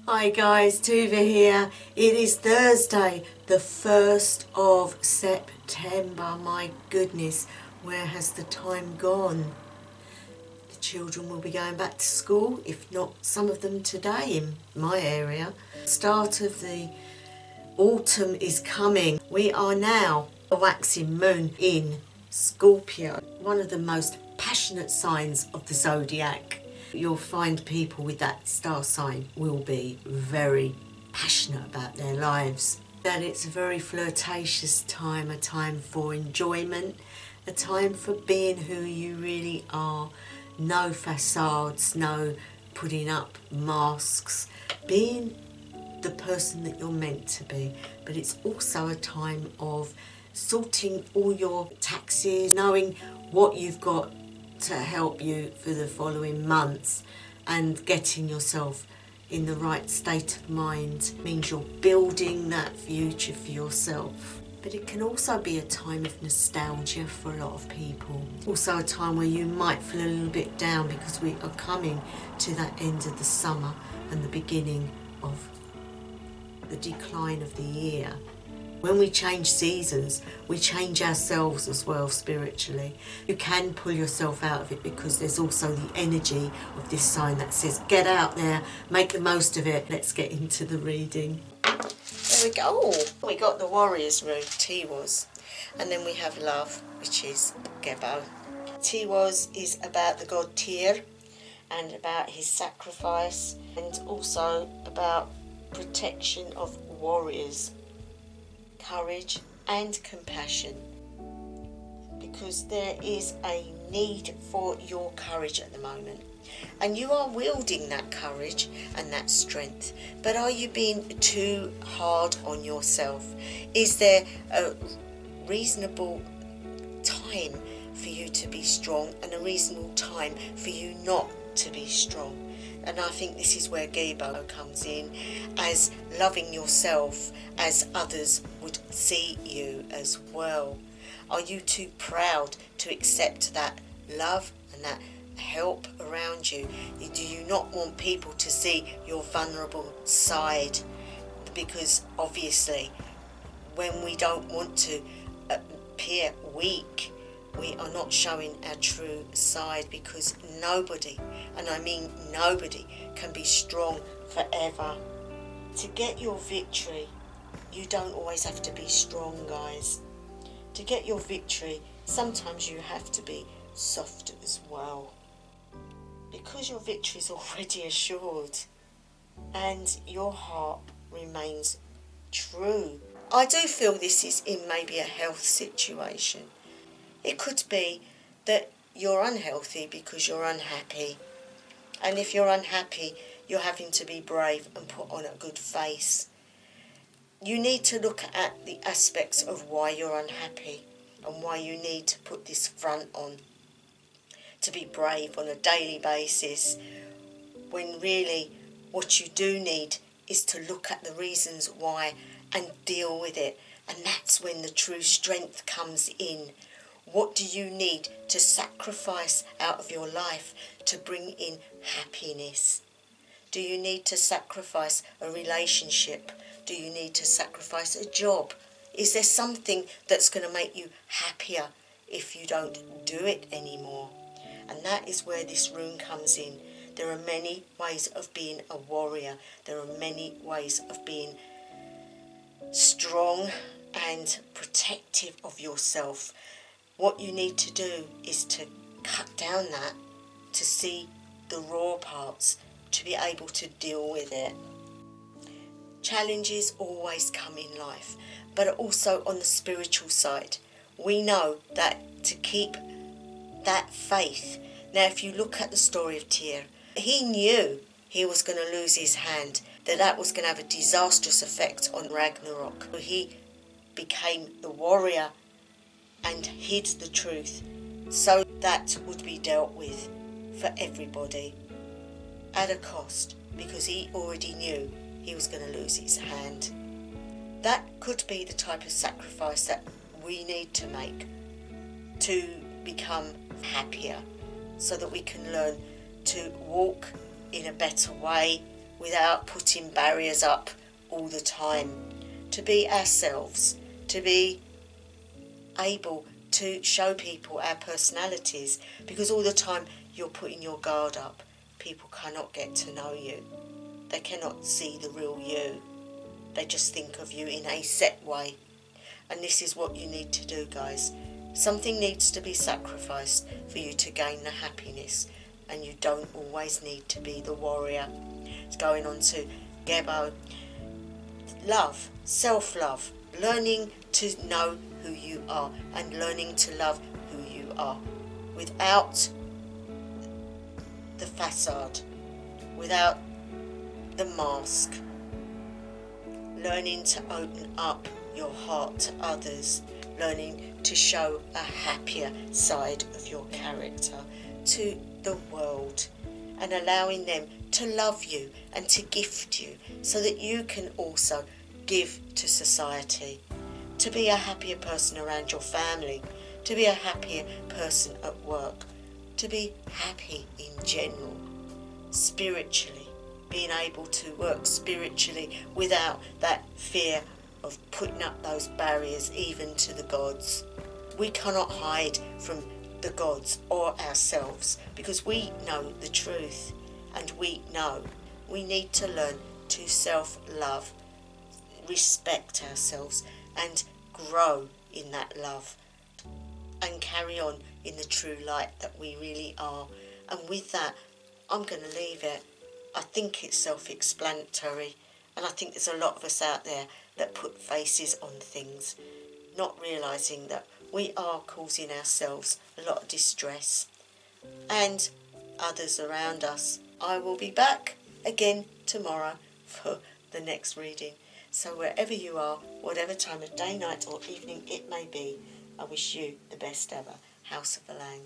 Hi guys, Tuva here. It is Thursday, the 1st of September. My goodness, where has the time gone? The children will be going back to school, if not some of them today in my area. Start of the autumn is coming. We are now a waxing moon in Scorpio, one of the most passionate signs of the zodiac. You'll find people with that star sign will be very passionate about their lives. That it's a very flirtatious time, a time for enjoyment, a time for being who you really are. No facades, no putting up masks, being the person that you're meant to be. But it's also a time of sorting all your taxes, knowing what you've got to help you for the following months, and getting yourself in the right state of mind means you're building that future for yourself. But it can also be a time of nostalgia for a lot of people. Also a time where you might feel a little bit down because we are coming to that end of the summer and the beginning of the decline of the year. When we change seasons, we change ourselves as well spiritually. You can pull yourself out of it because there's also the energy of this sign that says, get out there, make the most of it. Let's get into the reading. There we go. Oh, we got the Warriors room, Tiwaz. And then we have Love, which is Gebo. Tiwaz is about the god Tyr and about his sacrifice, and also about protection of warriors, courage and compassion, because there is a need for your courage at the moment, and you are wielding that courage and that strength. But are you being too hard on yourself? Is there a reasonable time for you to be strong and a reasonable time for you not to be strong? And I think this is where Gebo comes in, as loving yourself as others would see you as well. Are you too proud to accept that love and that help around you? Do you not want people to see your vulnerable side? Because obviously when we don't want to appear weak, we are not showing our true side, because nobody, and I mean nobody, can be strong forever. To get your victory, you don't always have to be strong, guys. To get your victory, sometimes you have to be soft as well, because your victory is already assured and your heart remains true. I do feel this is in maybe a health situation. It could be that you're unhealthy because you're unhappy. And if you're unhappy, you're having to be brave and put on a good face. You need to look at the aspects of why you're unhappy and why you need to put this front on, to be brave on a daily basis, when really what you do need is to look at the reasons why and deal with it. And that's when the true strength comes in. What do you need to sacrifice out of your life to bring in happiness? Do you need to sacrifice a relationship? Do you need to sacrifice a job? Is there something that's going to make you happier if you don't do it anymore? And that is where this rune comes in. There are many ways of being a warrior. There are many ways of being strong and protective of yourself. What you need to do is to cut down that, to see the raw parts, to be able to deal with it. Challenges always come in life, but also on the spiritual side. We know that to keep that faith. Now, if you look at the story of Tyr, he knew he was going to lose his hand, that was going to have a disastrous effect on Ragnarok. He became the warrior and hid the truth, so that would be dealt with for everybody at a cost, because he already knew he was going to lose his hand. That could be the type of sacrifice that we need to make to become happier, so that we can learn to walk in a better way without putting barriers up all the time, to be ourselves, to be able to show people our personalities, because all the time you're putting your guard up, people cannot get to know you. They cannot see the real you. They just think of you in a set way. And this is what you need to do, guys. Something needs to be sacrificed for you to gain the happiness, and you don't always need to be the warrior. It's going on to Gebo. Love, self-love, learning to know who you are and learning to love who you are without the facade, without the mask. Learning to open up your heart to others, learning to show a happier side of your character to the world, and allowing them to love you and to gift you so that you can also give to society, to be a happier person around your family, to be a happier person at work, to be happy in general, spiritually, being able to work spiritually without that fear of putting up those barriers even to the gods. We cannot hide from the gods or ourselves because we know the truth, and we know we need to learn to self-love, respect ourselves and grow in that love and carry on in the true light that we really are. And with that, I'm going to leave it. I think it's self-explanatory, and I think there's a lot of us out there that put faces on things, not realising that we are causing ourselves a lot of distress and others around us. I will be back again tomorrow for the next reading. So wherever you are, whatever time of day, night or evening it may be, I wish you the best ever. House of the Lang.